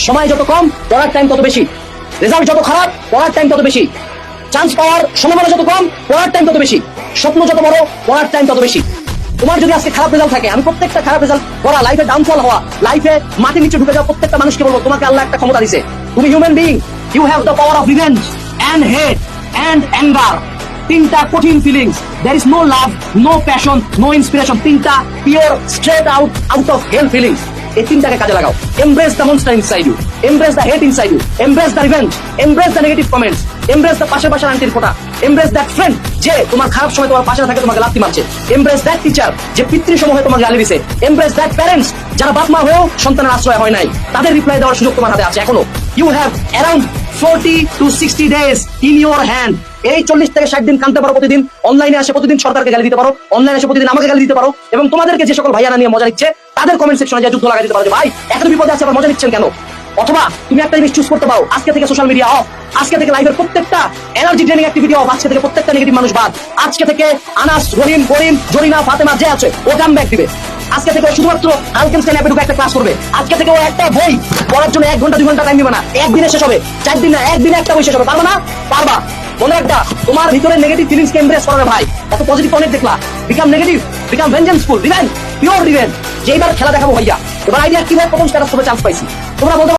সময় যত কম পড়ার টাইম তত বেশি, রেজাল্ট যত খারাপ পড়ার টাইম তত বেশি, চান্স পাওয়ার সম্ভাবনা যত কম পড়ার টাইম তত বেশি, স্বপ্ন যত বড় পড়ার টাইম তত বেশি। তোমার যদি আজকে খারাপ রেজাল্ট থাকে, আমি প্রত্যেকটা খারাপ রেজাল্ট করা, লাইফে ডাউনফল হওয়া, লাইফে মাটির নিচে ঢুকে যাওয়া প্রত্যেকটা মানুষকে বলবো, তোমাকে আল্লাহ একটা ক্ষমতা দিয়েছে। তুমি human being, you have the power of revenge and hate and anger. তিনটা কঠিন feelings, there is no love, no passion, no inspiration. তিনটা pure straight out of hell feelings. এই তিনটাকে কাজে লাগাও। Embrace the monster inside you, embrace the hate inside you, embrace the revenge, embrace the negative comments, embrace the পাশে আন্টির ফোঁটা, embrace that friend যে তোমার খারাপ সময় তোমার পাশে থাকে, তোমাকে লাথি মারছে, এমব্রেস দ্যাট টিচার যে পিতৃসময় তোমাকে গালি দিছে, এমব্রেস দ্যাট প্যারেন্টস যারা বাপ মা হয়েও সন্তানের আশ্রয় হয় নাই, তাদের রিপ্লাই দেওয়ার সুযোগ তোমার হাতে আছে এখনো। You have around 40 to 60 days in your hand। এই 40 থেকে 60 দিন কানতে পারো প্রতিদিন, অনলাইনে আসে প্রতিদিন সরকারকে গালি দিতে পারো, অনলাইনে আসে প্রতিদিন আমাকে গালি দিতে পারো, এবং তোমাদেরকে যে সকল ভাইয়ারা নিয়ে মজা নিচ্ছে তাদের কমেন্ট সেকশনে যা যুদ্ধ লাগাই দিতে পারো যে ভাই এত বিপদে আছে আবার মজা নিচ্ছেন কেন। অথবা তুমি একটা জিনিস চুজ করতে পারো, আজকে থেকে সোশ্যাল মিডিয়া অফ, আজকে থেকে লাইভের প্রত্যেকটা এনার্জি ড্রেনিং অ্যাক্টিভিটি অফ, আজকে থেকে প্রত্যেকটা নেগেটিভ মানুষ বাদ, আজকে থেকে আনাস, রহিম, করিম, জরিনা, ফাতেমা যে আছে ও কাম ব্যাক দিবে। আজকে থেকে শুধুমাত্র আলকেমস্টাইন অ্যাপে ঢুকে একটা ক্লাস করবে। আজকে থেকে ও একটা বই পড়ার জন্য 1 ঘন্টা 2 ঘন্টা টাইম দিবে না, একদিনে শেষ হবে, 4 দিন না, একদিনে একটা বই শেষ হবে। পারবা না? পারবা। মনে রাখবা, তোমার ভিতরে নেগেটিভ ফিলিংস কে এমব্রেস করবে ভাই। এত পজিটিভ অনেক দেখলা, become negative, become vengeanceful, revenge, pure revenge. যে এবার খেলা দেখাবো ভাইয়া, এবার আইডিয়া কিভাবে প্রথম স্ট্যাটাস করবে চান্স পাইছি। তোমরা বলতে